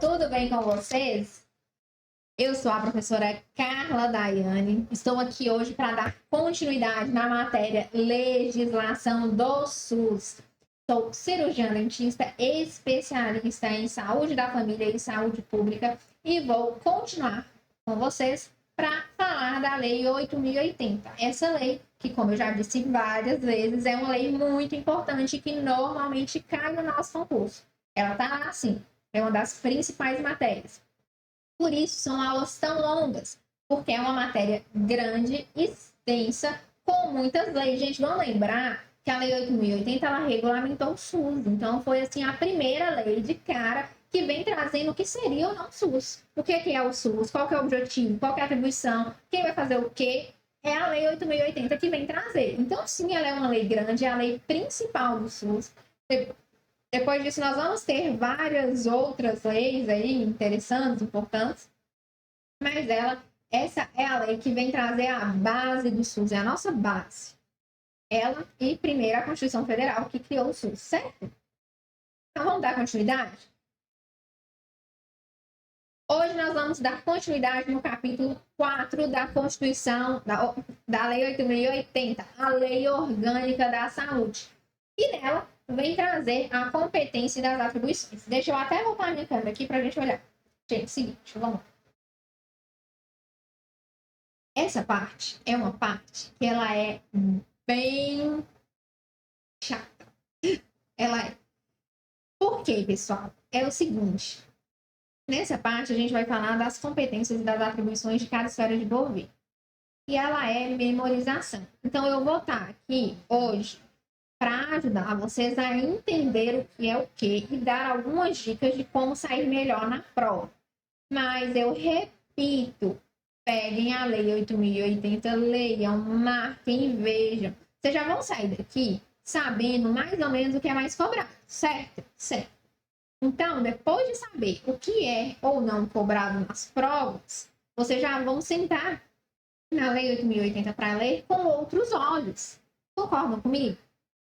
tudo bem com vocês? Eu sou a professora Carla Daiane. Estou aqui hoje para dar continuidade na matéria Legislação do SUS. Sou cirurgiã dentista, especialista em saúde da família e saúde pública e vou continuar com vocês para falar da Lei 8.080. Essa lei, que como eu já disse várias vezes, é uma lei muito importante que normalmente cai no nosso concurso. Ela está lá assim, é uma das principais matérias. Por isso são aulas tão longas, porque é uma matéria grande, extensa, com muitas leis. Gente, vamos lembrar que a Lei 8.080 ela regulamentou o SUS. Então, foi assim a primeira lei de cara que vem trazendo o que seria ou não o SUS. O que é o SUS? Qual que é o objetivo? Qual que é a atribuição? Quem vai fazer o quê? É a Lei 8.080 que vem trazer. Então, sim, ela é uma lei grande, é a lei principal do SUS. Depois disso, nós vamos ter várias outras leis aí interessantes, importantes, mas essa é a lei que vem trazer a base do SUS, é a nossa base. Ela e primeiro a Constituição Federal que criou o SUS, certo? Então vamos dar continuidade? Hoje nós vamos dar continuidade no capítulo 4 da Constituição, da Lei 8.080, a Lei Orgânica da Saúde. E nela vem trazer a competência das atribuições. Deixa eu até voltar a minha câmera aqui para a gente olhar. Gente, seguinte, vamos lá. Essa parte é uma parte que ela é bem chata. Ela é. Por quê, pessoal? É o seguinte. Nessa parte, a gente vai falar das competências e das atribuições de cada esfera de governo. E ela é memorização. Então, eu vou estar aqui hoje para ajudar vocês a entender o que é o que e dar algumas dicas de como sair melhor na prova. Mas eu repito, peguem a Lei 8.080, leiam, marquem e vejam. Vocês já vão sair daqui sabendo mais ou menos o que é mais cobrado, certo? Certo. Então, depois de saber o que é ou não cobrado nas provas, vocês já vão sentar na Lei 8.080 para ler com outros olhos. Concordam comigo?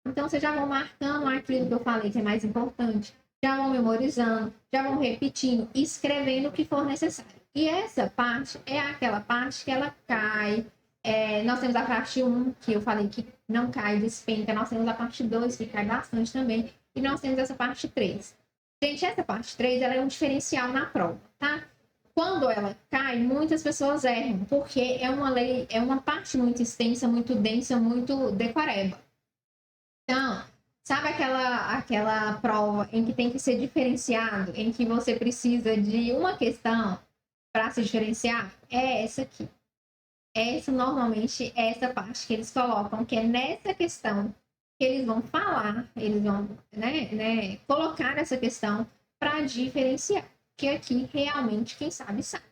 Então, vocês já vão marcando aquilo que eu falei que é mais importante, já vão memorizando, já vão repetindo, escrevendo o que for necessário. E essa parte é aquela parte que ela cai. Nós temos a parte 1, que eu falei que não cai, despenca. Nós temos a parte 2, que cai bastante também. E nós temos essa parte 3. Gente, essa parte 3 ela é um diferencial na prova, tá? Quando ela cai, muitas pessoas erram, porque é uma lei, é uma parte muito extensa, muito densa, muito decoreba. Então, sabe aquela prova em que tem que ser diferenciado, em que você precisa de uma questão para se diferenciar? É essa aqui. Essa, normalmente, é essa parte que eles colocam, que é nessa questão que eles vão falar, eles vão colocar essa questão para diferenciar, que aqui realmente quem sabe sabe.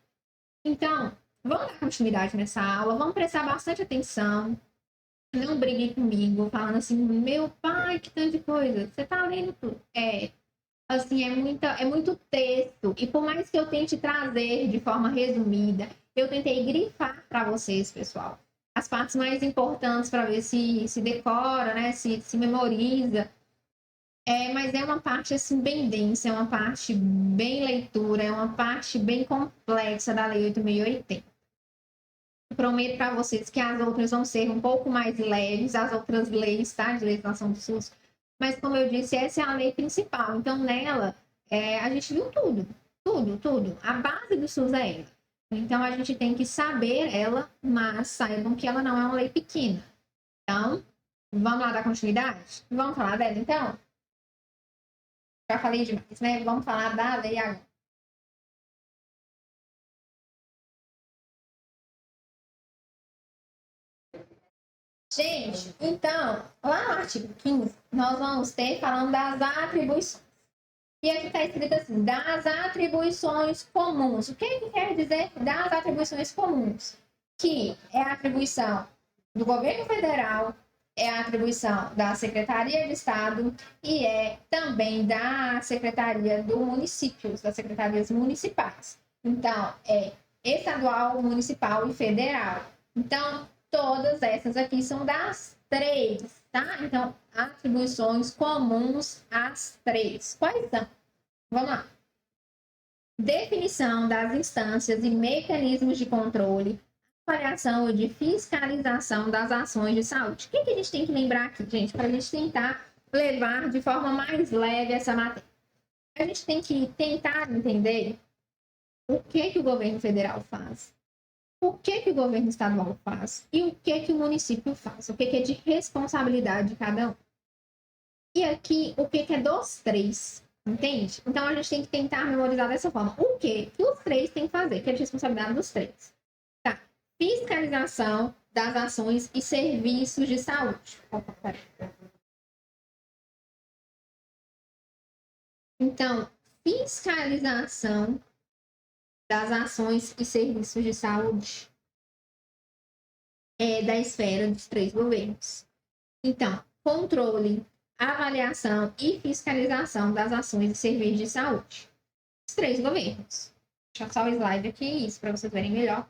Então, vamos dar continuidade nessa aula, vamos prestar bastante atenção, não briguem comigo, falando assim, meu pai, que tanto de coisa, você tá lendo tudo. Assim, é muito texto, e por mais que eu tente trazer de forma resumida, eu tentei grifar para vocês, pessoal, as partes mais importantes para ver se decora, né? Se memoriza. Mas é uma parte assim bem densa, é uma parte bem leitura, é uma parte bem complexa da Lei 8.080. Prometo para vocês que as outras vão ser um pouco mais leves, as outras leis, tá? De legislação do SUS. Mas, como eu disse, essa é a lei principal. Então, nela, a gente viu tudo, tudo, tudo. A base do SUS é ela. Então, a gente tem que saber ela, mas saibam que ela não é uma lei pequena. Então, vamos lá dar continuidade? Vamos falar dela, então? Já falei demais, né? Vamos falar da lei agora. Gente, então, lá no artigo 15, nós vamos ter falando das atribuições. E aqui está escrito assim, das atribuições comuns. O que quer dizer das atribuições comuns? Que é a atribuição do governo federal, é a atribuição da Secretaria de Estado e é também da Secretaria do Município, das secretarias municipais. Então, é estadual, municipal e federal. Então, todas essas aqui são das 3, tá? Então, atribuições comuns às 3. Quais são? Vamos lá. definição das instâncias e mecanismos de controle, avaliação e de fiscalização das ações de saúde. O que a gente tem que lembrar aqui, gente, para a gente tentar levar de forma mais leve essa matéria? A gente tem que tentar entender o que o governo federal faz, o que o governo estadual faz e o que o município faz, o que é de responsabilidade de cada um. E aqui, o que é dos três, entende? Então, a gente tem que tentar memorizar dessa forma. O que os três têm que fazer, que é de responsabilidade dos três. Tá. Fiscalização das ações e serviços de saúde. Opa, peraí. Então, fiscalização das ações e serviços de saúde é da esfera dos três governos. Então, controle, avaliação e fiscalização das ações e serviços de saúde. Os três governos. Deixa só o slide aqui, isso para vocês verem melhor.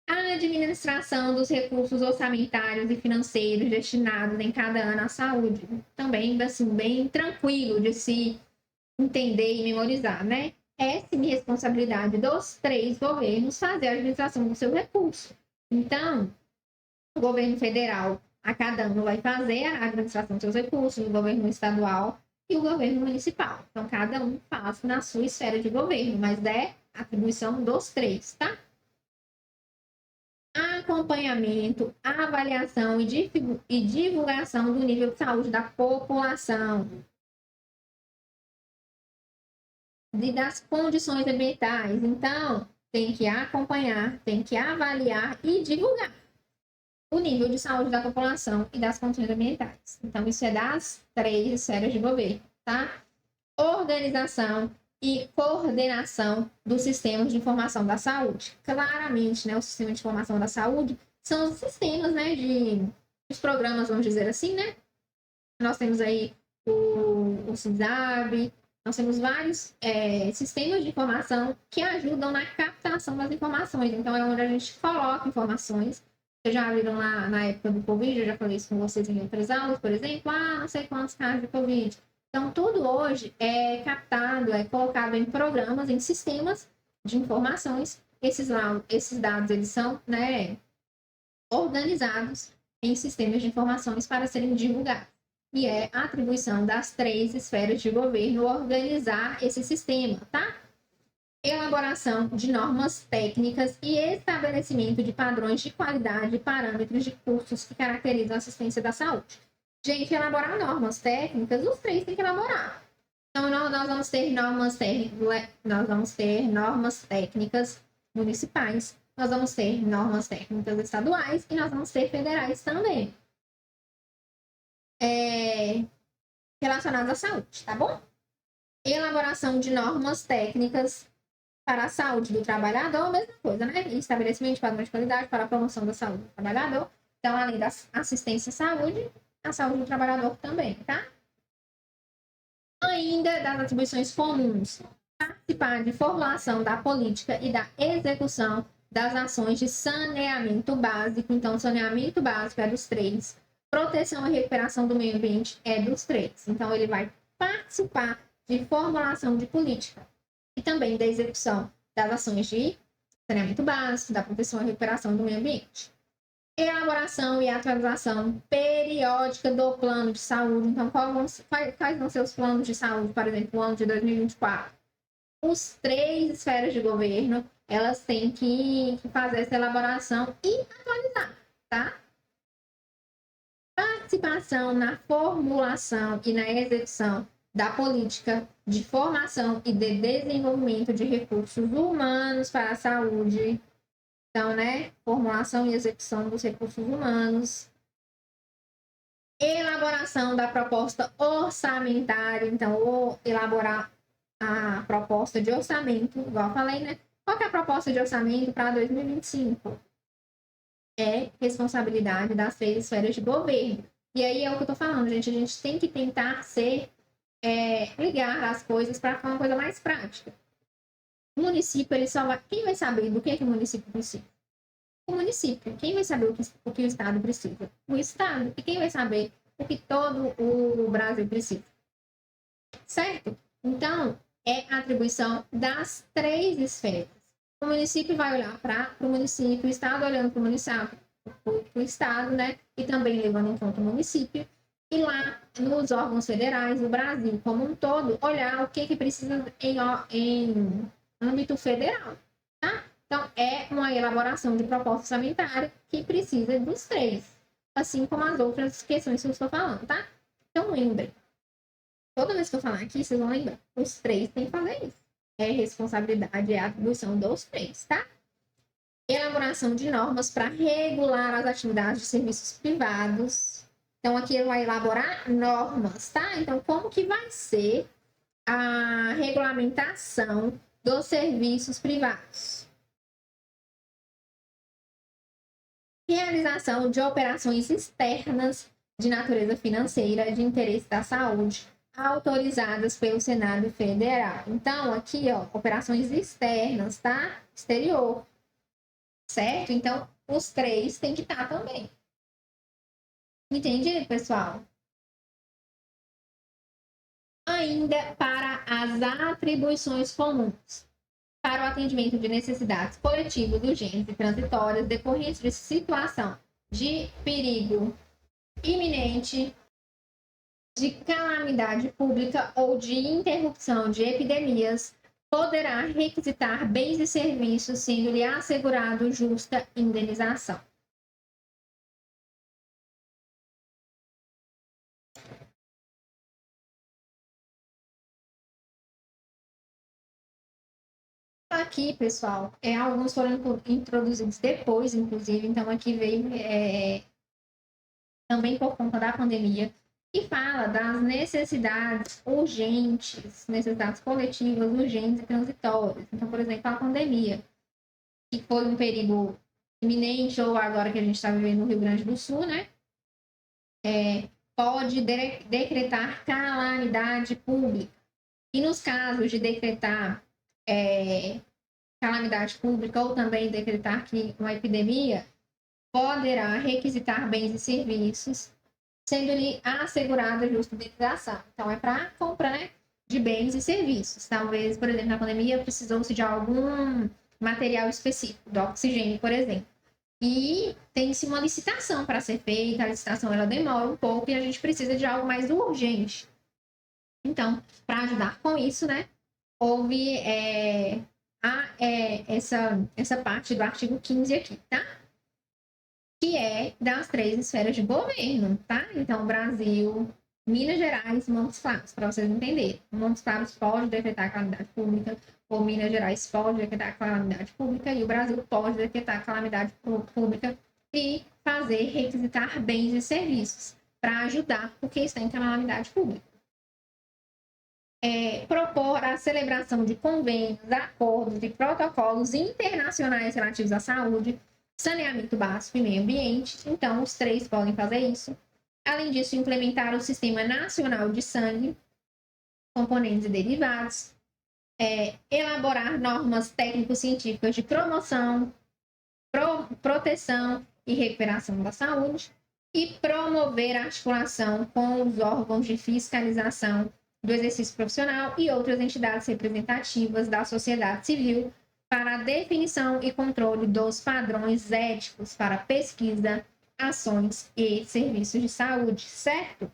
A administração dos recursos orçamentários e financeiros destinados em cada ano à saúde. Também, assim, bem tranquilo de se entender e memorizar, né? É sim responsabilidade dos três governos fazer a administração do seu recurso. Então, o governo federal, a cada ano, vai fazer a administração dos seus recursos, o governo estadual e o governo municipal. Então, cada um faz na sua esfera de governo, mas é atribuição dos três, tá? Acompanhamento, avaliação e divulgação do nível de saúde da população. E das condições ambientais. Então, tem que acompanhar, tem que avaliar e divulgar o nível de saúde da população e das condições ambientais. Então, isso é das três esferas de governo, tá? Organização e coordenação dos sistemas de informação da saúde. Claramente, né, o sistema de informação da saúde são os sistemas, né, os programas, vamos dizer assim, né? Nós temos aí o CISAB, nós temos vários sistemas de informação que ajudam na captação das informações. Então, é onde a gente coloca informações. Vocês já viram lá na época do Covid, eu já falei isso com vocês em outras aulas, por exemplo, não sei quantos casos de Covid. Então, tudo hoje é captado, é colocado em programas, em sistemas de informações. Esses dados, eles são, né, organizados em sistemas de informações para serem divulgados. E é a atribuição das três esferas de governo organizar esse sistema, tá? Elaboração de normas técnicas e estabelecimento de padrões de qualidade e parâmetros de cursos que caracterizam a assistência da saúde. Gente, elaborar normas técnicas, os três têm que elaborar. Então, nós vamos ter normas técnicas municipais, nós vamos ter normas técnicas estaduais e nós vamos ter federais também. Relacionadas à saúde, tá bom? Elaboração de normas técnicas para a saúde do trabalhador, mesma coisa, né? Estabelecimento de padrões de qualidade para a promoção da saúde do trabalhador. Então, além da assistência à saúde, a saúde do trabalhador também, tá? Ainda das atribuições comuns, participar de formulação da política e da execução das ações de saneamento básico. Então, saneamento básico é dos três. Proteção e recuperação do meio ambiente é dos três. Então, ele vai participar de formulação de política e também da execução das ações de saneamento básico, da proteção e recuperação do meio ambiente. Elaboração e atualização periódica do plano de saúde. Então, quais vão ser os planos de saúde, por exemplo, o ano de 2024? Os três esferas de governo, elas têm que fazer essa elaboração e atualizar, tá? Participação na formulação e na execução da política de formação e de desenvolvimento de recursos humanos para a saúde. Então, né, formulação e execução dos recursos humanos. Elaboração da proposta orçamentária. Então, elaborar a proposta de orçamento, igual eu falei, né? Qual que é a proposta de orçamento para 2025? É responsabilidade das três esferas de governo. E aí é o que eu tô falando, gente. A gente tem que tentar ligar as coisas para ficar uma coisa mais prática. O município, ele só vai... Quem vai saber do que o município precisa? O município. Quem vai saber o que o Estado precisa? O Estado. E quem vai saber o que todo o Brasil precisa? Certo? Então, é a atribuição das 3 esferas. O município vai olhar para o município, o Estado olhando para o município, para o Estado, né? E também levando em conta o município. E lá, nos órgãos federais, no Brasil como um todo, olhar o que precisa em âmbito federal, tá? Então, é uma elaboração de proposta orçamentária que precisa dos 3, assim como as outras questões que eu estou falando, tá? Então, lembre, toda vez que eu falar aqui, vocês vão lembrar, os 3 têm que fazer isso. É responsabilidade, é atribuição dos 3, tá? Elaboração de normas para regular as atividades de serviços privados. Então, aqui ele vai elaborar normas, tá? Então, como que vai ser a regulamentação dos serviços privados? Realização de operações externas de natureza financeira de interesse da saúde, autorizadas pelo Senado Federal. Então, aqui, ó, operações externas, tá? Exterior. Certo? Então, os 3 têm que estar também. Entendido, pessoal? Ainda para as atribuições comuns. Para o atendimento de necessidades coletivas, urgentes e transitórias decorrentes de situação de perigo iminente, de calamidade pública ou de interrupção de epidemias, poderá requisitar bens e serviços, sendo-lhe assegurado justa indenização. Aqui, pessoal, alguns foram introduzidos depois, inclusive, então aqui veio também por conta da pandemia, que fala das necessidades urgentes, necessidades coletivas, urgentes e transitórias. Então, por exemplo, a pandemia, que foi um perigo iminente, ou agora que a gente está vivendo no Rio Grande do Sul, né? Pode decretar calamidade pública. E nos casos de decretar calamidade pública ou também decretar que uma epidemia, poderá requisitar bens e serviços, sendo-lhe assegurada a justa indenização. Então, é para compra, né, de bens e serviços. Talvez, por exemplo, na pandemia, precisou-se de algum material específico, do oxigênio, por exemplo. E tem-se uma licitação para ser feita, a licitação ela demora um pouco e a gente precisa de algo mais urgente. Então, para ajudar com isso, né, houve essa parte do artigo 15 aqui, tá? Que é das 3 esferas de governo, tá? Então, Brasil, Minas Gerais e Montes Claros, para vocês entenderem. Montes Claros pode decretar calamidade pública, ou Minas Gerais pode decretar calamidade pública, e o Brasil pode decretar calamidade pública e fazer requisitar bens e serviços para ajudar porque está em calamidade pública. Propor a celebração de convênios, acordos e protocolos internacionais relativos à saúde, saneamento básico e meio ambiente. Então, os 3 podem fazer isso. Além disso, implementar o Sistema Nacional de Sangue, componentes e derivados, elaborar normas técnico-científicas de promoção, proteção e recuperação da saúde e promover a articulação com os órgãos de fiscalização do exercício profissional e outras entidades representativas da sociedade civil para a definição e controle dos padrões éticos para pesquisa, ações e serviços de saúde, certo?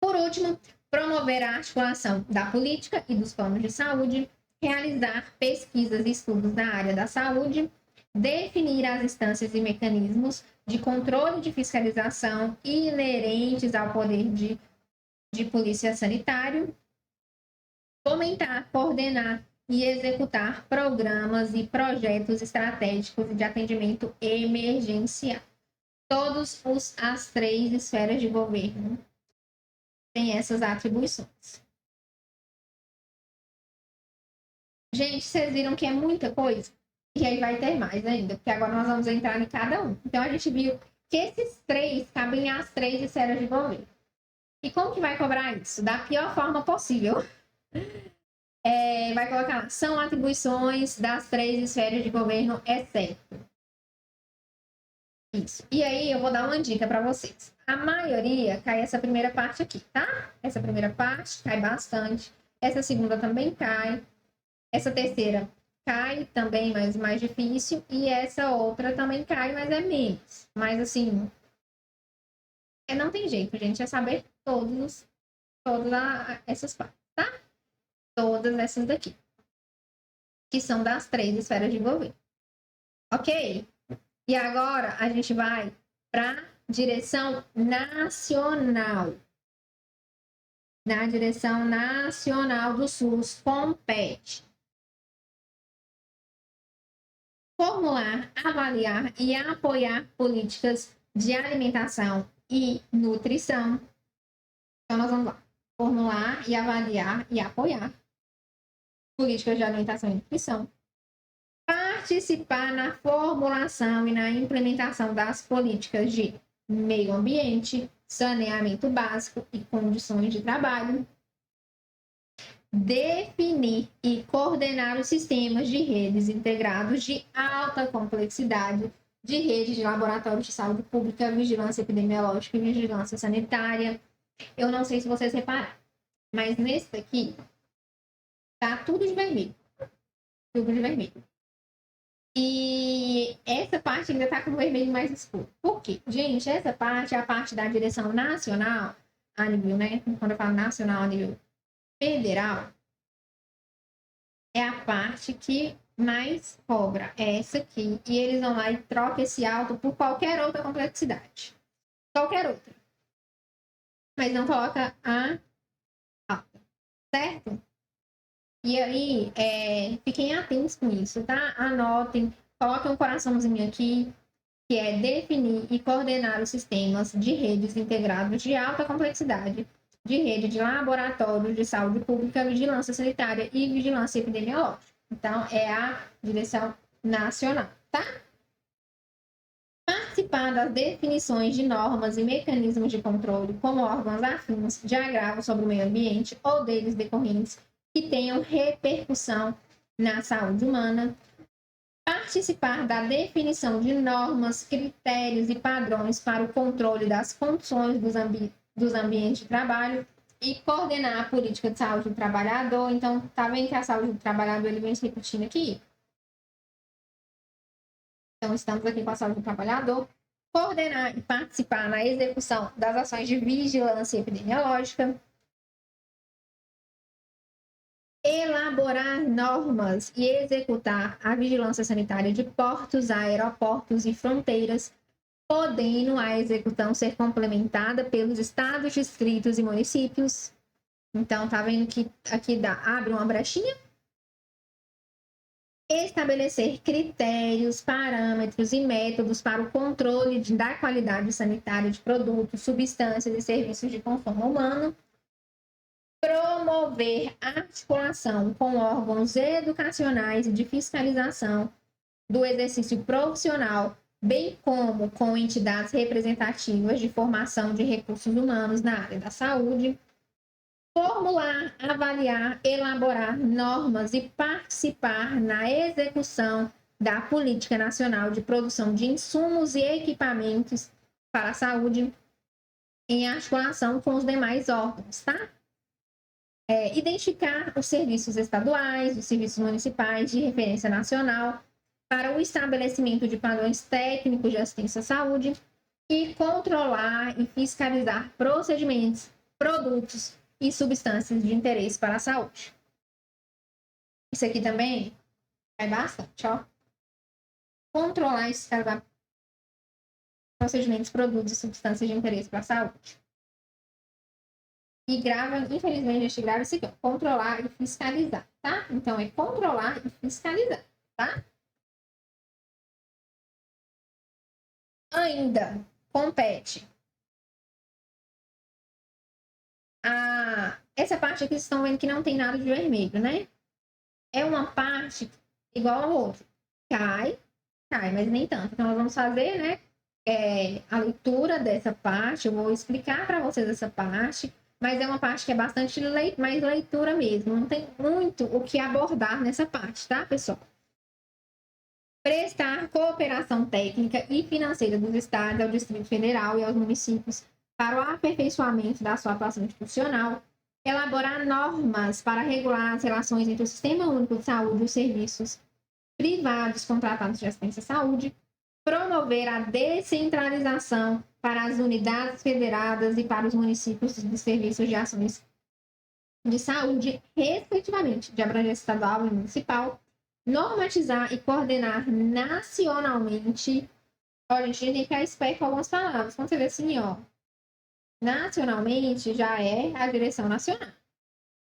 Por último, promover a articulação da política e dos planos de saúde, realizar pesquisas e estudos na área da saúde, definir as instâncias e mecanismos de controle de fiscalização inerentes ao poder de polícia sanitário, fomentar, coordenar e executar programas e projetos estratégicos de atendimento emergencial. As 3 esferas de governo têm essas atribuições. Gente, vocês viram que é muita coisa? E aí vai ter mais ainda, porque agora nós vamos entrar em cada um. Então, a gente viu que esses 3 cabem às 3 esferas de governo. E como que vai cobrar isso? Da pior forma possível. Vai colocar lá, são atribuições das 3 esferas de governo, exceto. Isso. E aí eu vou dar uma dica para vocês. A maioria cai essa primeira parte aqui, tá? Essa primeira parte cai bastante. Essa segunda também cai. Essa terceira cai também, mas mais difícil. E essa outra também cai, mas é menos. Mas assim, não tem jeito, gente. É saber todas essas partes, tá? Todas essas daqui. Que são das 3 esferas de governo. Ok? E agora a gente vai para direção nacional. Na direção nacional do SUS compete formular, avaliar e apoiar políticas de alimentação e nutrição. Então, nós vamos lá. Formular e avaliar e apoiar políticas de alimentação e nutrição. Participar na formulação e na implementação das políticas de meio ambiente, saneamento básico e condições de trabalho. Definir e coordenar os sistemas de redes integrados de alta complexidade, de redes de laboratórios de saúde pública, vigilância epidemiológica e vigilância sanitária. Eu não sei se vocês repararam, mas nesse daqui tá tudo de vermelho. Tudo de vermelho. E essa parte ainda tá com vermelho mais escuro. Por quê? Gente, essa parte é a parte da direção nacional, a nível, né? Quando eu falo nacional, a nível federal, é a parte que mais cobra. É essa aqui. E eles vão lá e trocam esse alto por qualquer outra complexidade. Qualquer outra. Mas não coloca a alta. Certo? E aí, fiquem atentos com isso, tá? Anotem, coloquem um coraçãozinho aqui, que é definir e coordenar os sistemas de redes integrados de alta complexidade, de rede de laboratórios de saúde pública, vigilância sanitária e vigilância epidemiológica. Então, é a direção nacional, tá? Participar das definições de normas e mecanismos de controle como órgãos afins de agravo sobre o meio ambiente ou deles decorrentes que tenham repercussão na saúde humana. Participar da definição de normas, critérios e padrões para o controle das condições dos ambientes de trabalho e coordenar a política de saúde do trabalhador. Então, tá vendo que a saúde do trabalhador ele vem se repetindo aqui? Então, estamos aqui com a saúde do trabalhador. Coordenar e participar na execução das ações de vigilância epidemiológica. Elaborar normas e executar a vigilância sanitária de portos, aeroportos e fronteiras, podendo a execução ser complementada pelos estados, distritos e municípios. Então, tá vendo que aqui abre uma brechinha? Estabelecer critérios, parâmetros e métodos para o controle da qualidade sanitária de produtos, substâncias e serviços de consumo humano. Promover articulação com órgãos educacionais e de fiscalização do exercício profissional, bem como com entidades representativas de formação de recursos humanos na área da saúde. Formular, avaliar, elaborar normas e participar na execução da Política Nacional de Produção de Insumos e Equipamentos para a Saúde, em articulação com os demais órgãos, tá? Identificar os serviços estaduais, os serviços municipais de referência nacional para o estabelecimento de padrões técnicos de assistência à saúde e controlar e fiscalizar procedimentos, produtos e substâncias de interesse para a saúde. Isso aqui também é bastante, ó. Controlar e fiscalizar procedimentos, produtos e substâncias de interesse para a saúde. E grava, infelizmente, a gente grava isso aqui, ó, controlar e fiscalizar, tá? Então, é controlar e fiscalizar, tá? Ainda compete essa parte aqui, vocês estão vendo que não tem nada de vermelho, né? É uma parte igual a outra. Cai, mas nem tanto. Então, nós vamos fazer, né? A leitura dessa parte, eu vou explicar para vocês essa parte, mas é uma parte que é bastante mais leitura mesmo. Não tem muito o que abordar nessa parte, tá, pessoal? prestar cooperação técnica e financeira dos estados ao Distrito Federal e aos municípios para o aperfeiçoamento da sua atuação institucional, elaborar normas para regular as relações entre o Sistema Único de Saúde e os serviços privados contratados de assistência à saúde, promover a descentralização para as unidades federadas e para os municípios de serviços de ações de saúde, respectivamente, de abrangência estadual e municipal, normatizar e coordenar nacionalmente. Olha, a gente tem que ficar esperto com algumas palavras. Quando você vê assim, ó, nacionalmente já é a direção nacional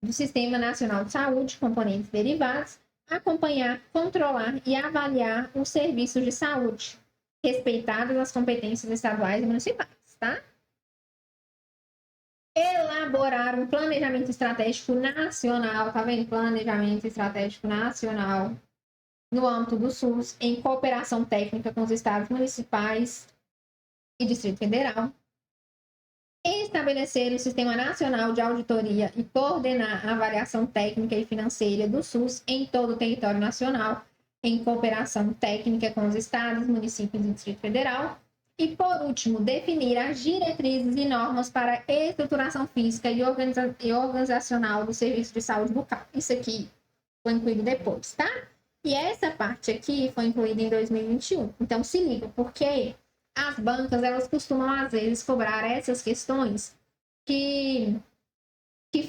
do Sistema Nacional de Saúde, componentes derivados, acompanhar, controlar e avaliar os serviços de saúde, respeitadas as competências estaduais e municipais, tá? Elaborar um planejamento estratégico nacional, tá vendo? Planejamento estratégico nacional no âmbito do SUS, em cooperação técnica com os estados municipais e Distrito Federal. Estabelecer o Sistema Nacional de Auditoria e coordenar a avaliação técnica e financeira do SUS em todo o território nacional, em cooperação técnica com os estados, municípios e Distrito Federal. E, por último, definir as diretrizes e normas para a estruturação física e organizacional do serviço de saúde bucal. Isso aqui foi incluído depois, tá? E essa parte aqui foi incluída em 2021. Então, se liga, porque as bancas, elas costumam, às vezes, cobrar essas questões que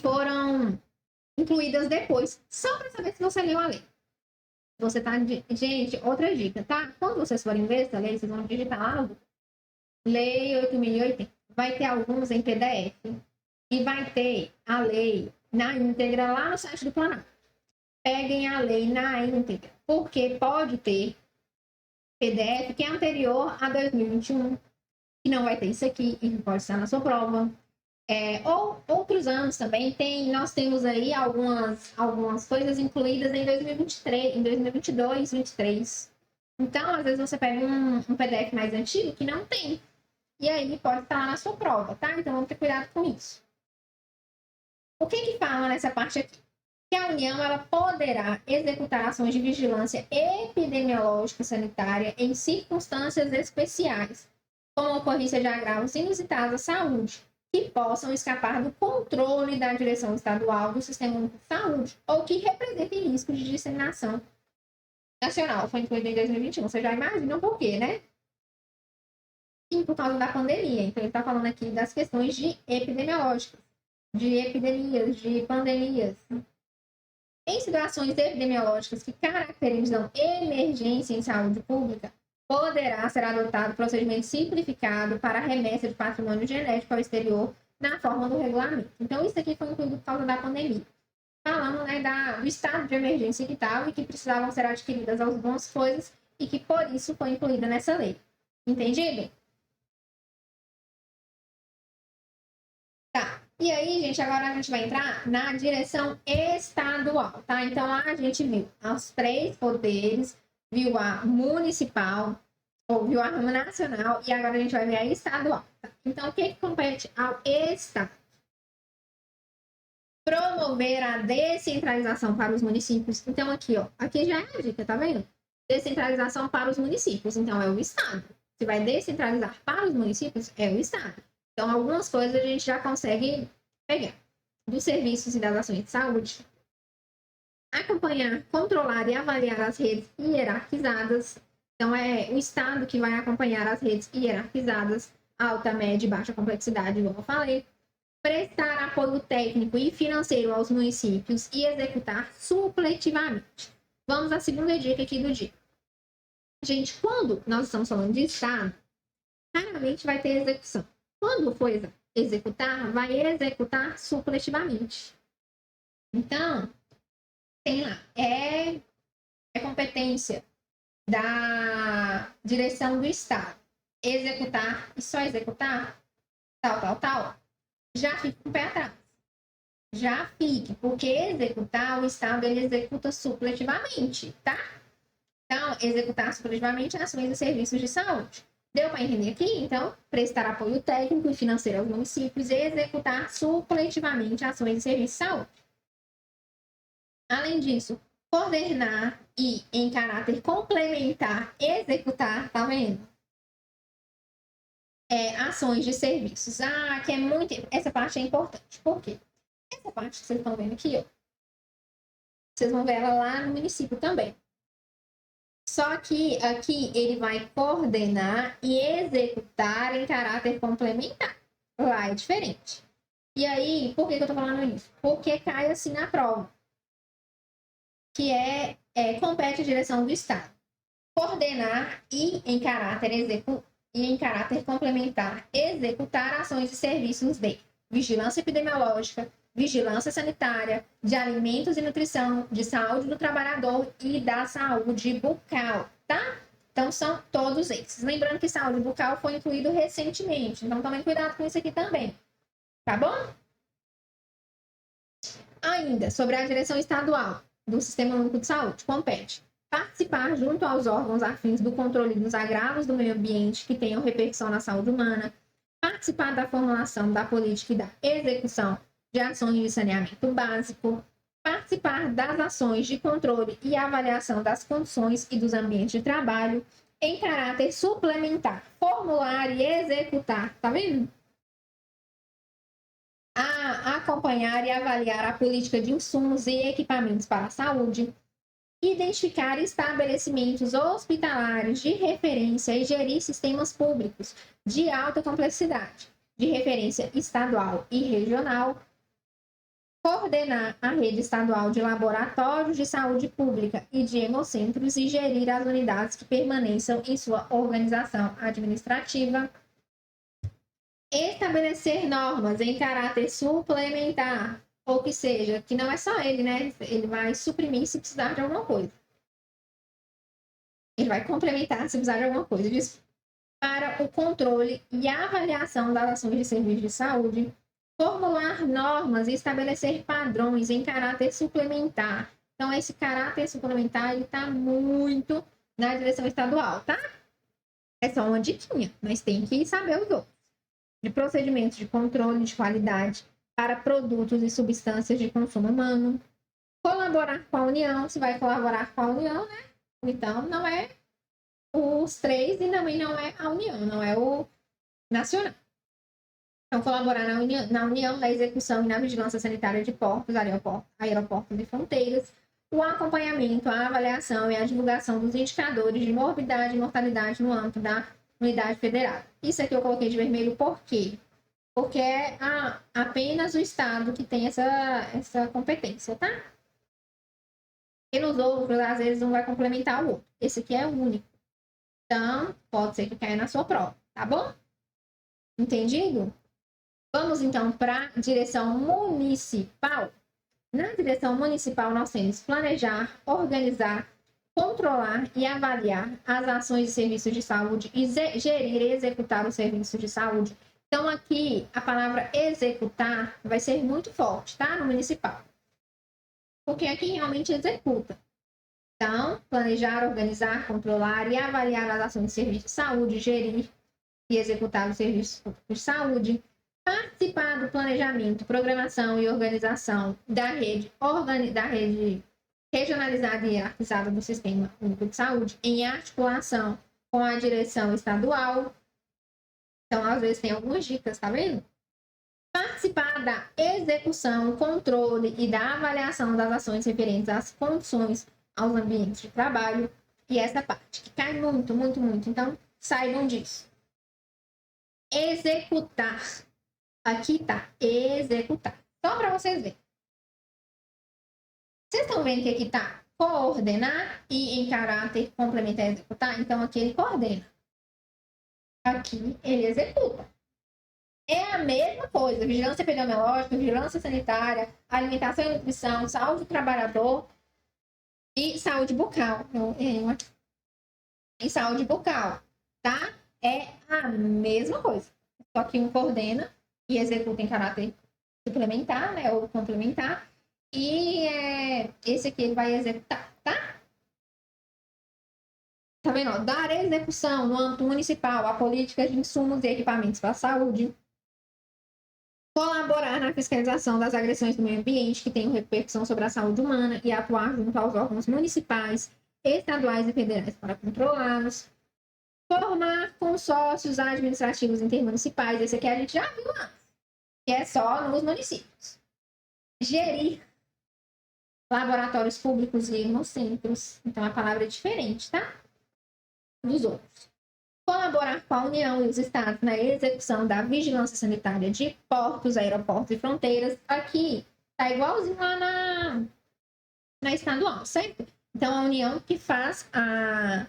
foram incluídas depois, só para saber se você leu a lei. Você tá... Gente, outra dica, tá? Quando vocês forem ver essa lei, vocês vão digitar lá no Lei 8.080. Vai ter alguns em PDF e vai ter a lei na íntegra lá no site do Planalto. Peguem a lei na íntegra, porque pode ter PDF que é anterior a 2021, que não vai ter isso aqui e pode estar na sua prova. Ou outros anos também nós temos aí algumas coisas incluídas em 2023, em 2022, 2023. Então, às vezes você pega um PDF mais antigo que não tem. E aí pode estar lá na sua prova, tá? Então vamos ter cuidado com isso. O que fala nessa parte aqui? Que a União, ela poderá executar ações de vigilância epidemiológica sanitária em circunstâncias especiais, como ocorrência de agravos inusitados à saúde, que possam escapar do controle da direção estadual do Sistema Único de Saúde, ou que representem risco de disseminação nacional. Foi incluído em 2021. Você já imagina por quê, né? Sim, por causa da pandemia. Então, ele está falando aqui das questões de epidemiológicas, de epidemias, de pandemias. Em situações epidemiológicas que caracterizam emergência em saúde pública, poderá ser adotado procedimento simplificado para a remessa de patrimônio genético ao exterior na forma do regulamento. Então, isso aqui foi incluído por causa da pandemia. Falando, né, do estado de emergência que estava e que precisavam ser adquiridas algumas coisas e que, por isso, foi incluída nessa lei. Entendido? Tá. E aí, gente, agora a gente vai entrar na direção estadual, tá? Então, a gente viu os 3 poderes, viu a municipal, ou viu a rama nacional, e agora a gente vai ver a estadual. Tá? Então, o que compete ao Estado? Promover a descentralização para os municípios. Então, aqui, ó, aqui já é a dica, tá vendo? Descentralização para os municípios. Então, é o Estado. Se vai descentralizar para os municípios, é o Estado. Então, algumas coisas a gente já consegue pegar. Dos serviços e das ações de saúde. Acompanhar, controlar e avaliar as redes hierarquizadas. Então, é o Estado que vai acompanhar as redes hierarquizadas, alta, média e baixa complexidade, como eu falei. Prestar apoio técnico e financeiro aos municípios e executar supletivamente. Vamos à segunda dica aqui do dia. Gente, quando nós estamos falando de Estado, raramente vai ter execução. Quando for executar, vai executar supletivamente. Então, tem lá, é competência da direção do Estado. Executar e só executar, tal. Já fica com o pé atrás. Já fique, porque executar, o Estado ele executa supletivamente, tá? Então, executar supletivamente ações e serviços de saúde. Deu para entender aqui? Então, prestar apoio técnico e financeiro aos municípios e executar supletivamente ações e serviços de saúde. Além disso, coordenar e, em caráter complementar, executar, tá vendo? Ações de serviços. Que é muito. Essa parte é importante. Por quê? Essa parte que vocês estão vendo aqui, ó. Vocês vão ver ela lá no município também. Só que aqui ele vai coordenar e executar em caráter complementar. Lá é diferente. E aí, por que eu tô falando isso? Porque cai assim na prova. Que compete a direção do Estado. Coordenar e em caráter complementar, executar ações e serviços de vigilância epidemiológica, vigilância sanitária, de alimentos e nutrição, de saúde do trabalhador e da saúde bucal, tá? Então, são todos esses. Lembrando que saúde bucal foi incluído recentemente, então tomem cuidado com isso aqui também, tá bom? Ainda, sobre a direção estadual do Sistema Único de Saúde, compete participar junto aos órgãos afins do controle dos agravos do meio ambiente que tenham repercussão na saúde humana, participar da formulação da política e da execução de ações de saneamento básico, participar das ações de controle e avaliação das condições e dos ambientes de trabalho em caráter suplementar, formular e executar, tá vendo? Acompanhar e avaliar a política de insumos e equipamentos para a saúde, identificar estabelecimentos hospitalares de referência e gerir sistemas públicos de alta complexidade, de referência estadual e regional, coordenar a rede estadual de laboratórios de saúde pública e de hemocentros e gerir as unidades que permaneçam em sua organização administrativa, estabelecer normas em caráter suplementar, ou que seja, que não é só ele, né? Ele vai suprimir se precisar de alguma coisa. Ele vai complementar se precisar de alguma coisa. Diz, para o controle e avaliação das ações de serviço de saúde, formular normas e estabelecer padrões em caráter suplementar. Então, esse caráter suplementar está muito na direção estadual, tá? É só uma diquinha, mas tem que saber os outros. De procedimentos de controle de qualidade para produtos e substâncias de consumo humano. Colaborar com a União, se vai colaborar com a União, né? Então, não é os três e também não é a União, não é o nacional. Então, colaborar na União, na execução e na vigilância sanitária de portos, aeroportos e fronteiras, o acompanhamento, a avaliação e a divulgação dos indicadores de morbidade e mortalidade no âmbito da unidade federada. Isso aqui eu coloquei de vermelho por quê? Porque é apenas o Estado que tem essa competência, tá? E nos outros, às vezes, um vai complementar o outro. Esse aqui é o único. Então, pode ser que caia na sua prova, tá bom? Entendido? Vamos, então, para a direção municipal. Na direção municipal, nós temos planejar, organizar, controlar e avaliar as ações e serviços de saúde e gerir e executar os serviços de saúde. Então, aqui, a palavra executar vai ser muito forte, tá? No municipal. Porque aqui realmente executa. Então, planejar, organizar, controlar e avaliar as ações de serviço de saúde, gerir e executar os serviços de saúde, participar do planejamento, programação e organização da rede regionalizada e hierarquizada do Sistema Único de Saúde, em articulação com a direção estadual. Então, às vezes, tem algumas dicas, tá vendo? Participar da execução, controle e da avaliação das ações referentes às condições aos ambientes de trabalho. E essa parte, que cai muito, muito, muito. Então, saibam disso. Executar. Aqui tá, executar. Só para vocês verem. Vocês estão vendo que aqui tá coordenar e em caráter complementar executar? Então, aqui ele coordena. Aqui ele executa. É a mesma coisa. Vigilância epidemiológica, vigilância sanitária, alimentação e nutrição, saúde do trabalhador e saúde bucal. E saúde bucal, tá? É a mesma coisa. Só que um coordena e executa em caráter suplementar, né? Ou complementar. E esse aqui ele vai executar, tá? Tá vendo? Ó, dar execução no âmbito municipal a políticas de insumos e equipamentos para a saúde. Colaborar na fiscalização das agressões do meio ambiente que tenham repercussão sobre a saúde humana e atuar junto aos órgãos municipais, estaduais e federais para controlá-los. Formar consórcios administrativos intermunicipais, esse aqui a gente já viu antes, que é só nos municípios. Gerir laboratórios públicos e hemocentros, então a palavra é diferente, tá? Dos outros. Colaborar com a União e os Estados na execução da vigilância sanitária de portos, aeroportos e fronteiras. Aqui tá igualzinho lá na estadual, certo? Então, a União que faz a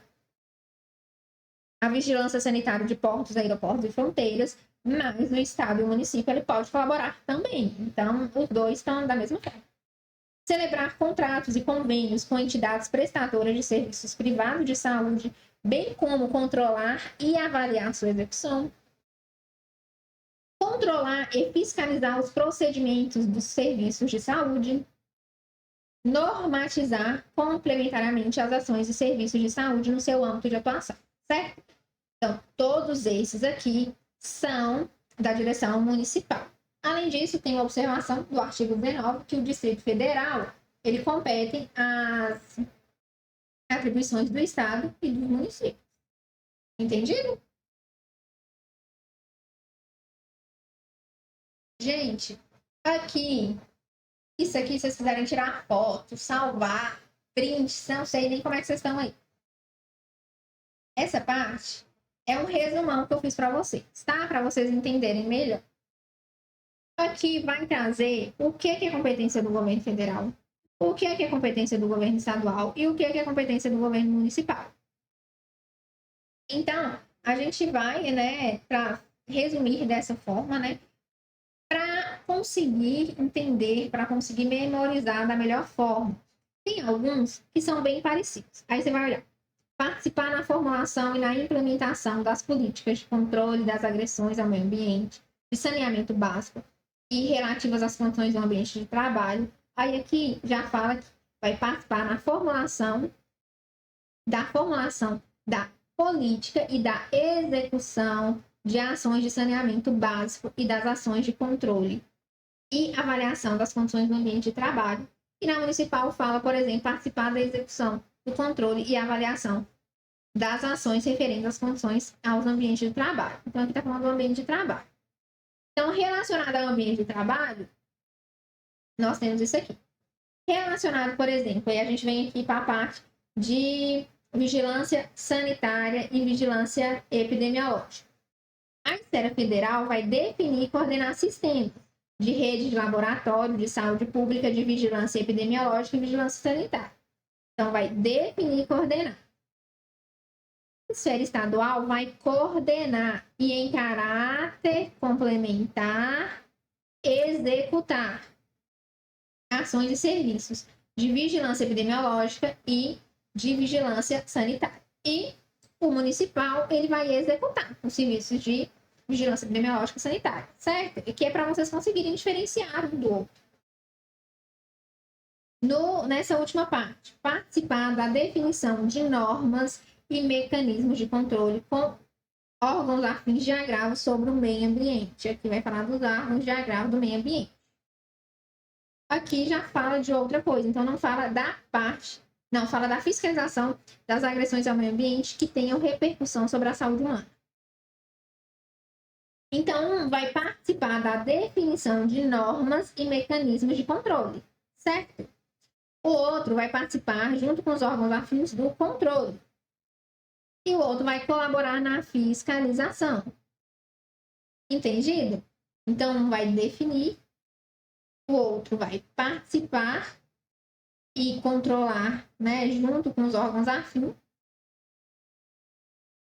vigilância sanitária de portos, aeroportos e fronteiras, mas o Estado e o município ele pode colaborar também. Então, os dois estão da mesma forma. Celebrar contratos e convênios com entidades prestadoras de serviços privados de saúde, bem como controlar e avaliar sua execução. Controlar e fiscalizar os procedimentos dos serviços de saúde. Normatizar complementariamente as ações e serviços de saúde no seu âmbito de atuação, certo? Então, todos esses aqui são da direção municipal. Além disso, tem a observação do artigo 19, que o Distrito Federal, ele compete às atribuições do Estado e dos municípios. Entendido? Gente, aqui, isso aqui, se vocês quiserem tirar foto, salvar, print, não sei nem como é que vocês estão aí. Essa parte é um resumão que eu fiz para vocês, tá? Para vocês entenderem melhor. Aqui vai trazer o que é competência do governo federal, o que é competência do governo estadual e o que é competência do governo municipal. Então, a gente vai, né, para resumir dessa forma, né, para conseguir entender, para conseguir memorizar da melhor forma. Tem alguns que são bem parecidos. Aí você vai olhar. Participar na formulação e na implementação das políticas de controle das agressões ao meio ambiente, de saneamento básico e relativas às condições do ambiente de trabalho. Aí aqui já fala que vai participar na formulação da política e da execução de ações de saneamento básico e das ações de controle e avaliação das condições do ambiente de trabalho. E na municipal fala, por exemplo, participar da execução do controle e avaliação das ações referentes às condições aos ambientes de trabalho. Então, aqui está falando do ambiente de trabalho. Então, relacionado ao ambiente de trabalho, nós temos isso aqui. Relacionado, por exemplo, aí a gente vem aqui para a parte de vigilância sanitária e vigilância epidemiológica. A esfera federal vai definir e coordenar sistemas de rede de laboratório de saúde pública, de vigilância epidemiológica e vigilância sanitária. Então, vai definir e coordenar. A esfera estadual vai coordenar e, em caráter complementar, executar ações e serviços de vigilância epidemiológica e de vigilância sanitária. E o municipal, ele vai executar os serviços de vigilância epidemiológica e sanitária, certo? E que é para vocês conseguirem diferenciar um do outro. Nessa última parte, participar da definição de normas e mecanismos de controle com órgãos afins de agravo sobre o meio ambiente. Aqui vai falar dos órgãos de agravo do meio ambiente. Aqui já fala de outra coisa, então não fala da parte, não, fala da fiscalização das agressões ao meio ambiente que tenham repercussão sobre a saúde humana. Então, vai participar da definição de normas e mecanismos de controle, certo? O outro vai participar junto com os órgãos afins do controle. E o outro vai colaborar na fiscalização. Entendido? Então, um vai definir, o outro vai participar e controlar, né, junto com os órgãos afins.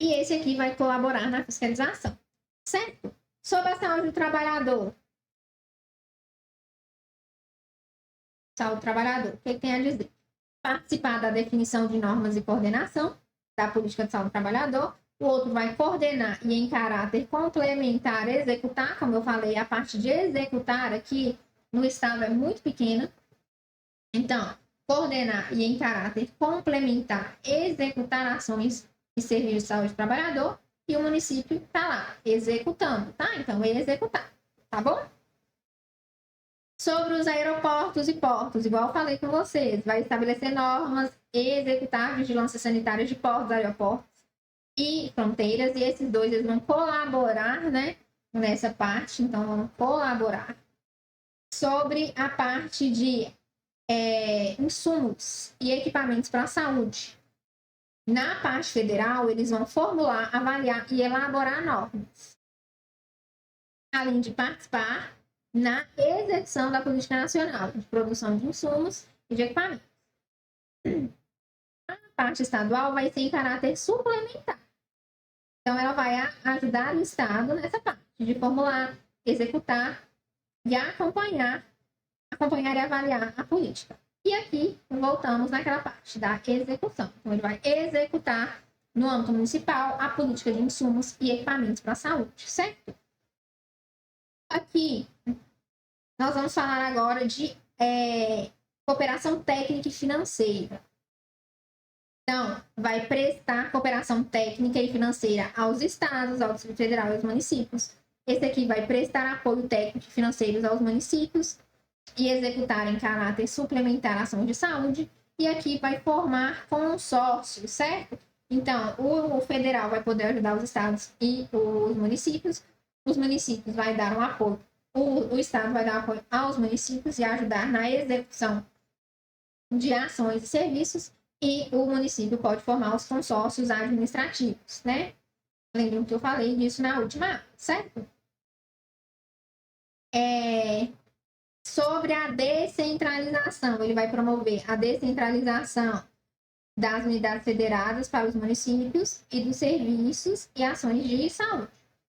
E esse aqui vai colaborar na fiscalização, certo? Sobre a saúde do trabalhador. Saúde do trabalhador, o que tem a dizer? Participar da definição de normas e coordenação da política de saúde do trabalhador. O outro vai coordenar e, em caráter complementar, executar. Como eu falei, a parte de executar aqui no estado é muito pequena. Então, coordenar e, em caráter complementar, executar ações e serviços de saúde do trabalhador. E o município está lá, executando, tá? Então, executar, tá bom? Sobre os aeroportos e portos, igual eu falei com vocês, vai estabelecer normas, executar vigilância sanitária de portos, aeroportos e fronteiras, e esses dois eles vão colaborar, né, nessa parte, então vão colaborar. Sobre a parte de insumos e equipamentos para a saúde. Na parte federal, eles vão formular, avaliar e elaborar normas, além de participar na execução da política nacional de produção de insumos e de equipamentos. A parte estadual vai ser em caráter suplementar. Então, ela vai ajudar o Estado nessa parte de formular, executar e acompanhar e avaliar a política. E aqui, voltamos naquela parte da execução. Então, ele vai executar, no âmbito municipal, a política de insumos e equipamentos para a saúde, certo? Aqui, nós vamos falar agora de cooperação técnica e financeira. Então, vai prestar cooperação técnica e financeira aos estados, ao Distrito Federal e aos municípios. Esse aqui vai prestar apoio técnico e financeiro aos municípios e executar em caráter suplementar ações de saúde. E aqui vai formar consórcios, certo? Então, o federal vai poder ajudar os estados e os municípios. Os municípios vai dar um apoio. O estado vai dar apoio aos municípios e ajudar na execução de ações e serviços. E o município pode formar os consórcios administrativos, né? Lembram que eu falei disso na última aula, certo? Sobre a descentralização, ele vai promover a descentralização das unidades federadas para os municípios e dos serviços e ações de saúde.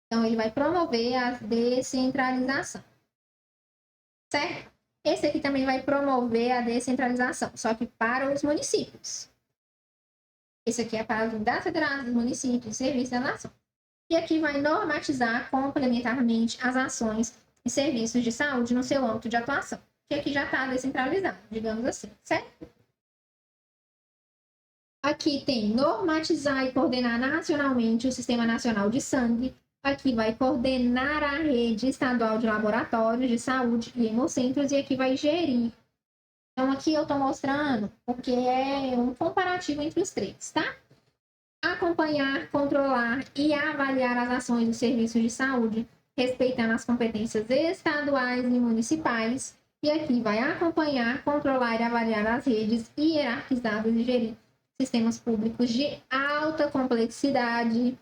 Então, ele vai promover a descentralização, certo? Esse aqui também vai promover a descentralização, só que para os municípios. Esse aqui é para as unidades federadas dos municípios, serviços da nação. E aqui vai normatizar complementarmente as ações e serviços de saúde no seu âmbito de atuação, que aqui já está descentralizado, digamos assim, certo? Aqui tem normatizar e coordenar nacionalmente o Sistema Nacional de Sangue. Aqui vai coordenar a rede estadual de laboratórios de saúde e hemocentros, e aqui vai gerir. Então, aqui eu estou mostrando o que é um comparativo entre os três, tá? Acompanhar, controlar e avaliar as ações dos serviços de saúde, respeitando as competências estaduais e municipais. E aqui vai acompanhar, controlar e avaliar as redes hierarquizadas e gerir sistemas públicos de alta complexidade,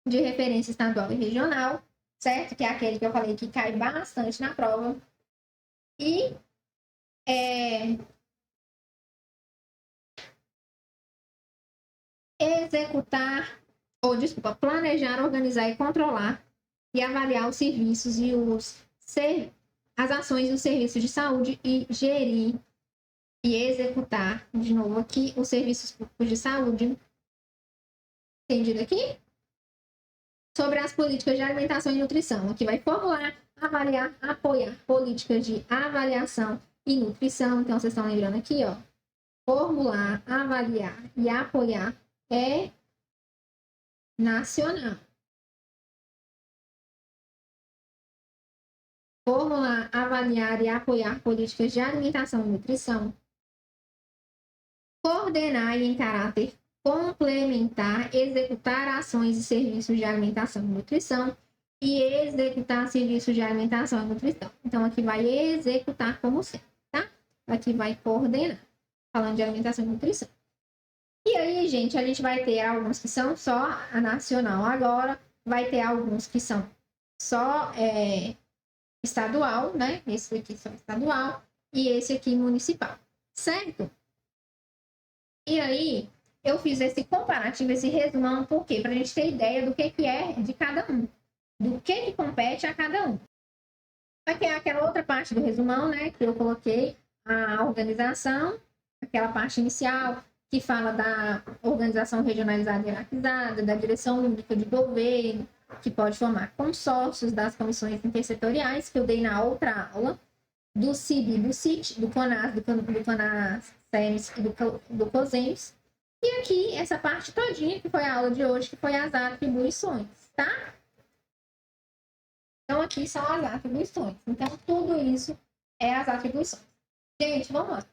de referência estadual e regional, certo? Que é aquele que eu falei que cai bastante na prova. E planejar, organizar e controlar e avaliar os serviços e as ações e os serviços de saúde e gerir e executar, de novo aqui, os serviços públicos de saúde. Entendido aqui? Sobre as políticas de alimentação e nutrição. Aqui vai formular, avaliar, apoiar políticas de avaliação e nutrição. Então, vocês estão lembrando aqui, ó. Formular, avaliar e apoiar é nacional. Formular, avaliar e apoiar políticas de alimentação e nutrição. Coordenar e, em caráter complementar, executar ações e serviços de alimentação e nutrição e executar serviços de alimentação e nutrição. Então, aqui vai executar como sempre, tá? Aqui vai coordenar, falando de alimentação e nutrição. E aí, gente, a gente vai ter alguns que são só a nacional agora, vai ter alguns que são só estadual, né? Esse aqui só estadual e esse aqui municipal, certo? E aí, eu fiz esse comparativo, esse resumão, por quê? Para a gente ter ideia do que é de cada um, do que compete a cada um. Aqui é aquela outra parte do resumão, né? Que eu coloquei a organização, aquela parte inicial, que fala da organização regionalizada e hierarquizada, da direção única de governo, que pode formar consórcios das comissões intersetoriais, que eu dei na outra aula, do CIB, do CIT, do CONAS, do CONAS-SEMES e do COSEMES. E aqui, essa parte todinha, que foi a aula de hoje, que foi as atribuições, tá? Então, aqui são as atribuições. Então, tudo isso é as atribuições. Gente, vamos lá.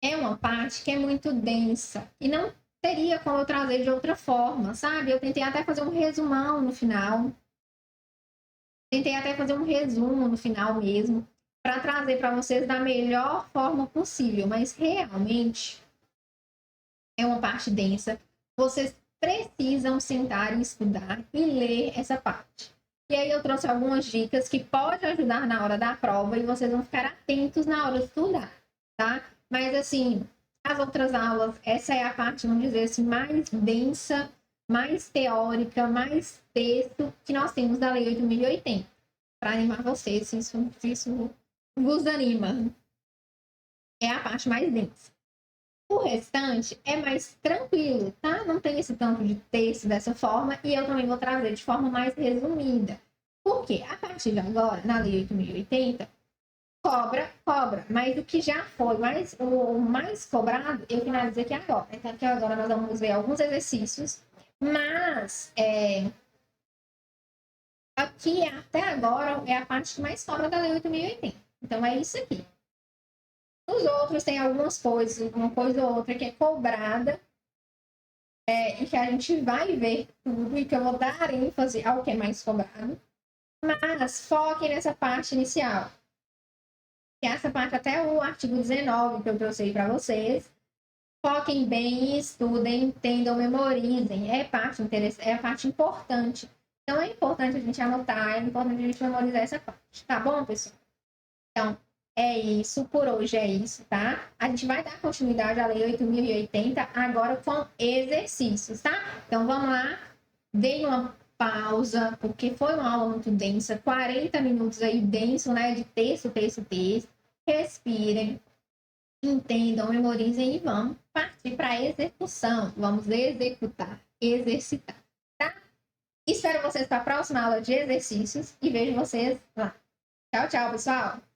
É uma parte que é muito densa e não teria como eu trazer de outra forma, sabe? Eu tentei até fazer um resumão no final. Tentei até fazer um resumo no final mesmo, para trazer para vocês da melhor forma possível, mas realmente é uma parte densa. Vocês precisam sentar e estudar e ler essa parte. E aí eu trouxe algumas dicas que podem ajudar na hora da prova e vocês vão ficar atentos na hora de estudar, tá? Mas assim, as outras aulas, essa é a parte, vamos dizer assim, mais densa, mais teórica, mais texto que nós temos da Lei 8.080, para animar vocês, se isso vos anima. É a parte mais densa. O restante é mais tranquilo, tá? Não tem esse tanto de texto dessa forma e eu também vou trazer de forma mais resumida. Porque a partir de agora, na Lei 8.080, cobra, mas o que já foi o mais cobrado, eu finalizo aqui agora. Então, aqui agora nós vamos ver alguns exercícios, mas aqui até agora é a parte que mais cobra da Lei 8.080. Então, é isso aqui. Os outros tem algumas coisas, uma coisa ou outra que é cobrada, e que a gente vai ver tudo e que eu vou dar ênfase ao que é mais cobrado. Mas foquem nessa parte inicial. Que é essa parte até o artigo 19 que eu trouxe para vocês. Foquem bem, estudem, entendam, memorizem. É a parte importante. Então é importante a gente anotar, é importante a gente memorizar essa parte. Tá bom, pessoal? Então, é isso, por hoje é isso, tá? A gente vai dar continuidade à Lei 8.080 agora com exercícios, tá? Então, vamos lá, deem uma pausa, porque foi uma aula muito densa, 40 minutos aí denso, né, de texto. Respirem, entendam, memorizem e vamos partir para a execução. Vamos executar, exercitar, tá? Espero vocês para a próxima aula de exercícios e vejo vocês lá. Tchau, tchau, pessoal!